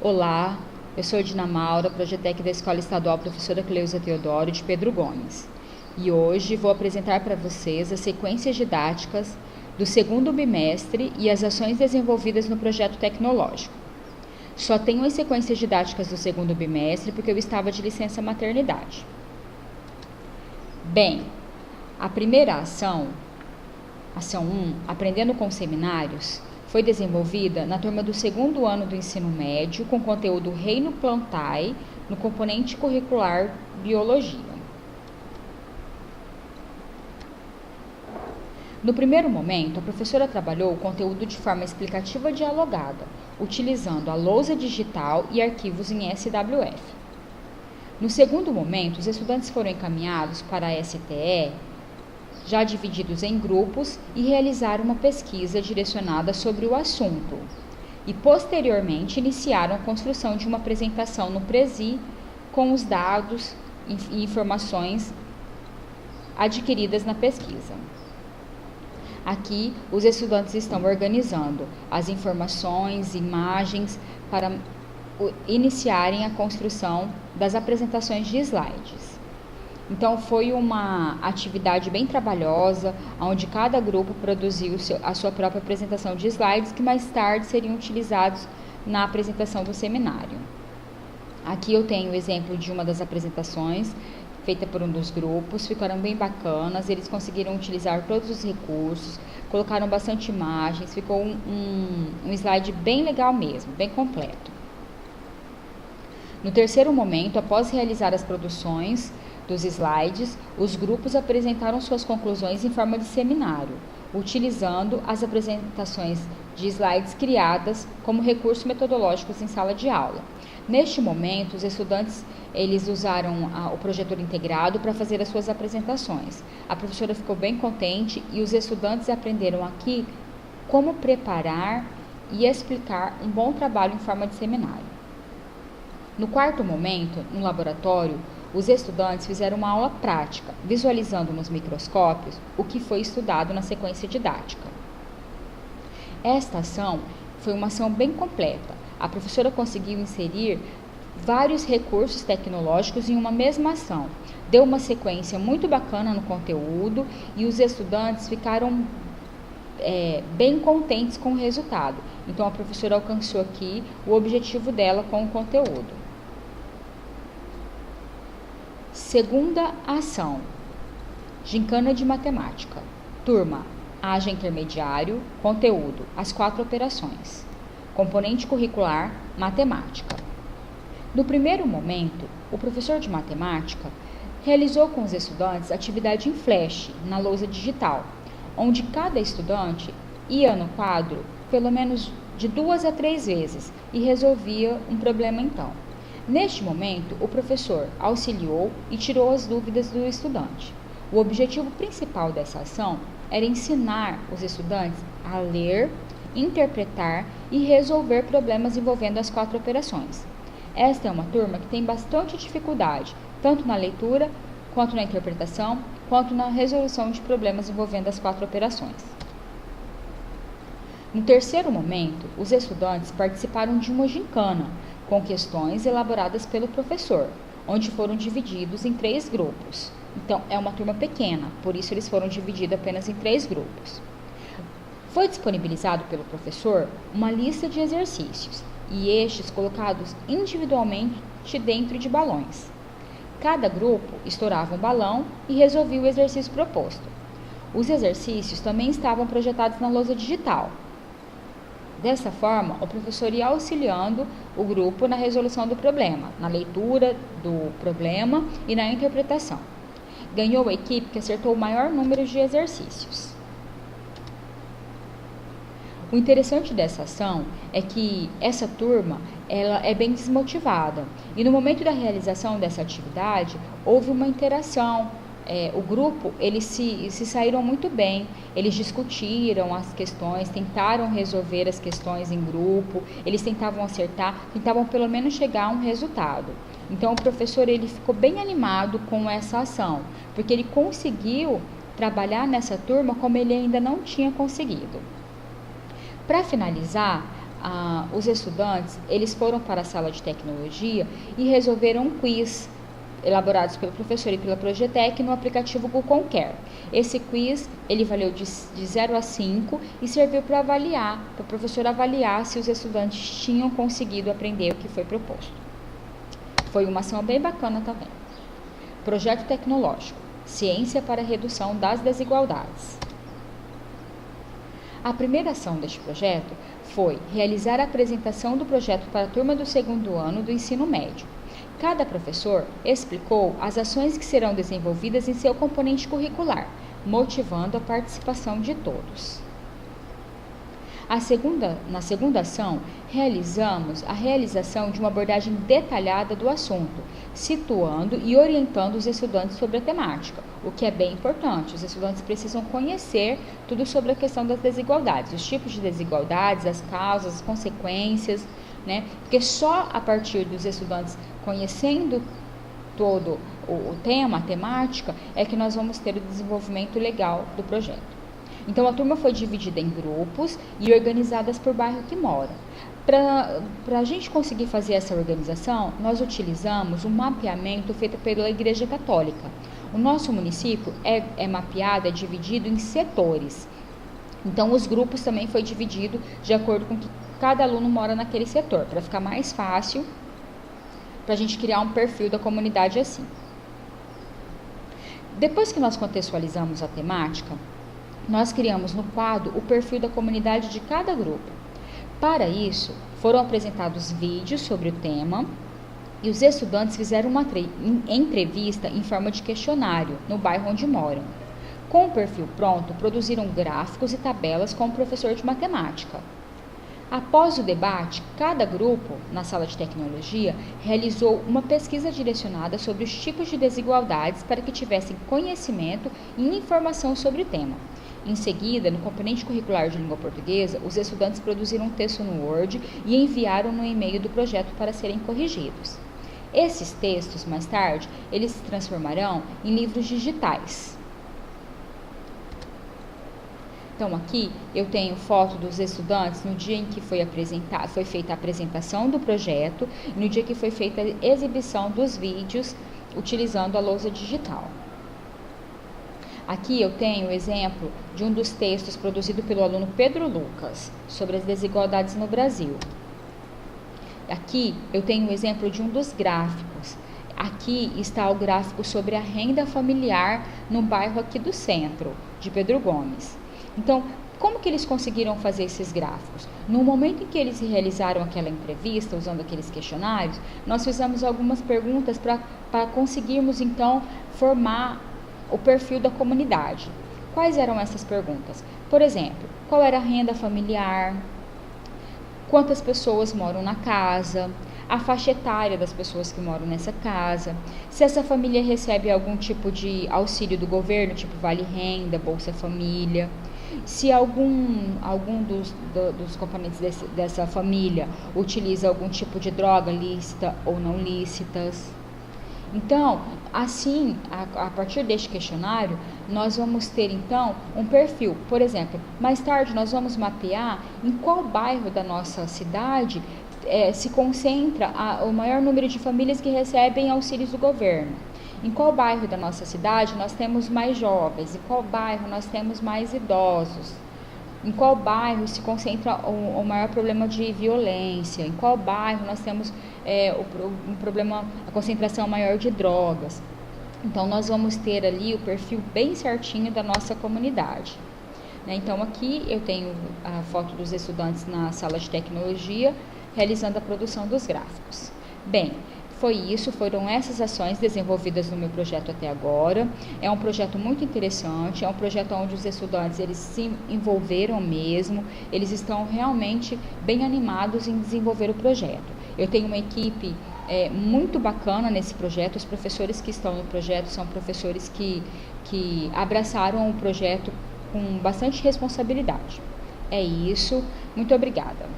Olá, eu sou Dina Maura, Projetec da Escola Estadual Professora Cleusa Teodoro de Pedro Gomes. E hoje vou apresentar para vocês as sequências didáticas do segundo bimestre e as ações desenvolvidas no projeto tecnológico. Só tenho as sequências didáticas do segundo bimestre porque eu estava de licença maternidade. Bem, a primeira ação 1, Aprendendo com Seminários, foi desenvolvida na turma do segundo ano do ensino médio com conteúdo Reino Plantae no componente curricular Biologia. No primeiro momento, a professora trabalhou o conteúdo de forma explicativa dialogada, utilizando a lousa digital e arquivos em SWF. No segundo momento, os estudantes foram encaminhados para a STE, já divididos em grupos, e realizaram uma pesquisa direcionada sobre o assunto. E, posteriormente, iniciaram a construção de uma apresentação no Prezi com os dados e informações adquiridas na pesquisa. Aqui, os estudantes estão organizando as informações, imagens, para iniciarem a construção das apresentações de slides. Então, foi uma atividade bem trabalhosa, onde cada grupo produziu a sua própria apresentação de slides, que mais tarde seriam utilizados na apresentação do seminário. Aqui eu tenho o exemplo de uma das apresentações, feita por um dos grupos, ficaram bem bacanas, eles conseguiram utilizar todos os recursos, colocaram bastante imagens, ficou um slide bem legal mesmo, bem completo. No terceiro momento, após realizar as produções dos slides, os grupos apresentaram suas conclusões em forma de seminário, utilizando as apresentações de slides criadas como recursos metodológicos em sala de aula. Neste momento, os estudantes eles usaram o projetor integrado para fazer as suas apresentações. A professora ficou bem contente e os estudantes aprenderam aqui como preparar e explicar um bom trabalho em forma de seminário. No quarto momento, no laboratório, os estudantes fizeram uma aula prática, visualizando nos microscópios o que foi estudado na sequência didática. Esta ação foi uma ação bem completa. A professora conseguiu inserir vários recursos tecnológicos em uma mesma ação. Deu uma sequência muito bacana no conteúdo e os estudantes ficaram bem contentes com o resultado. Então, a professora alcançou aqui o objetivo dela com o conteúdo. Segunda ação, gincana de matemática. Turma, AJA intermediário, conteúdo, as 4 operações. Componente curricular, matemática. No primeiro momento, o professor de matemática realizou com os estudantes atividade em flash, na lousa digital, onde cada estudante ia no quadro pelo menos de 2 a 3 vezes e resolvia um problema então. Neste momento, o professor auxiliou e tirou as dúvidas do estudante. O objetivo principal dessa ação era ensinar os estudantes a ler, interpretar e resolver problemas envolvendo as 4 operações. Esta é uma turma que tem bastante dificuldade, tanto na leitura, quanto na interpretação, quanto na resolução de problemas envolvendo as 4 operações. No terceiro momento, os estudantes participaram de uma gincana, com questões elaboradas pelo professor, onde foram divididos em 3 grupos. Então, é uma turma pequena, por isso eles foram divididos apenas em 3 grupos. Foi disponibilizado pelo professor uma lista de exercícios, e estes colocados individualmente dentro de balões. Cada grupo estourava um balão e resolvia o exercício proposto. Os exercícios também estavam projetados na lousa digital. Dessa forma, o professor ia auxiliando o grupo na resolução do problema, na leitura do problema e na interpretação. Ganhou a equipe que acertou o maior número de exercícios. O interessante dessa ação é que essa turma ela é bem desmotivada e no momento da realização dessa atividade houve uma interação. O grupo, eles se saíram muito bem, eles discutiram as questões, tentaram resolver as questões em grupo, eles tentavam acertar, tentavam pelo menos chegar a um resultado. Então, o professor ele ficou bem animado com essa ação, porque ele conseguiu trabalhar nessa turma como ele ainda não tinha conseguido. Para finalizar, os estudantes, eles foram para a sala de tecnologia e resolveram um quiz elaborados pelo professor e pela Progetec no aplicativo Google Care. Esse quiz, ele valeu de 0 a 5 e serviu para o professor avaliar se os estudantes tinham conseguido aprender o que foi proposto. Foi uma ação bem bacana também. Projeto tecnológico, ciência para a redução das desigualdades. A primeira ação deste projeto foi realizar a apresentação do projeto para a turma do segundo ano do ensino médio. Cada professor explicou as ações que serão desenvolvidas em seu componente curricular, motivando a participação de todos. Na segunda ação, realizamos a realização de uma abordagem detalhada do assunto, situando e orientando os estudantes sobre a temática, o que é bem importante. Os estudantes precisam conhecer tudo sobre a questão das desigualdades, os tipos de desigualdades, as causas, as consequências, né? Porque só a partir dos estudantes conhecendo todo o tema, a temática, é que nós vamos ter o desenvolvimento legal do projeto. Então, a turma foi dividida em grupos e organizadas por bairro que mora. Para a gente conseguir fazer essa organização, nós utilizamos um mapeamento feito pela Igreja Católica. O nosso município é mapeado, é dividido em setores. Então, os grupos também foi dividido de acordo com que cada aluno mora naquele setor, para ficar mais fácil para a gente criar um perfil da comunidade assim. Depois que nós contextualizamos a temática, nós criamos no quadro o perfil da comunidade de cada grupo. Para isso, foram apresentados vídeos sobre o tema e os estudantes fizeram uma entrevista em forma de questionário no bairro onde moram. Com o perfil pronto, produziram gráficos e tabelas com o professor de matemática. Após o debate, cada grupo, na sala de tecnologia, realizou uma pesquisa direcionada sobre os tipos de desigualdades para que tivessem conhecimento e informação sobre o tema. Em seguida, no componente curricular de língua portuguesa, os estudantes produziram um texto no Word e enviaram no e-mail do projeto para serem corrigidos. Esses textos, mais tarde, eles se transformarão em livros digitais. Então, aqui eu tenho foto dos estudantes no dia em que foi feita a apresentação do projeto e no dia que foi feita a exibição dos vídeos utilizando a lousa digital. Aqui eu tenho o exemplo de um dos textos produzido pelo aluno Pedro Lucas sobre as desigualdades no Brasil. Aqui eu tenho o exemplo de um dos gráficos. Aqui está o gráfico sobre a renda familiar no bairro aqui do centro, de Pedro Gomes. Então, como que eles conseguiram fazer esses gráficos? No momento em que eles realizaram aquela entrevista, usando aqueles questionários, nós fizemos algumas perguntas para conseguirmos, então, formar o perfil da comunidade. Quais eram essas perguntas? Por exemplo, qual era a renda familiar? Quantas pessoas moram na casa? A faixa etária das pessoas que moram nessa casa? Se essa família recebe algum tipo de auxílio do governo, tipo Vale Renda, Bolsa Família? Se algum dos componentes dessa família utiliza algum tipo de droga lícita ou não lícitas? Então, assim, a partir deste questionário, nós vamos ter, então, um perfil. Por exemplo, mais tarde nós vamos mapear em qual bairro da nossa cidade se concentra o maior número de famílias que recebem auxílios do governo. Em qual bairro da nossa cidade nós temos mais jovens? Em qual bairro nós temos mais idosos? Em qual bairro se concentra o maior problema de violência? Em qual bairro nós temos a concentração maior de drogas? Então, nós vamos ter ali o perfil bem certinho da nossa comunidade. Então, aqui eu tenho a foto dos estudantes na sala de tecnologia, realizando a produção dos gráficos. Bem, foram essas ações desenvolvidas no meu projeto até agora. É um projeto muito interessante, é um projeto onde os estudantes eles se envolveram mesmo, eles estão realmente bem animados em desenvolver o projeto. Eu tenho uma equipe muito bacana nesse projeto, os professores que estão no projeto são professores que abraçaram o projeto com bastante responsabilidade. É isso, muito obrigada.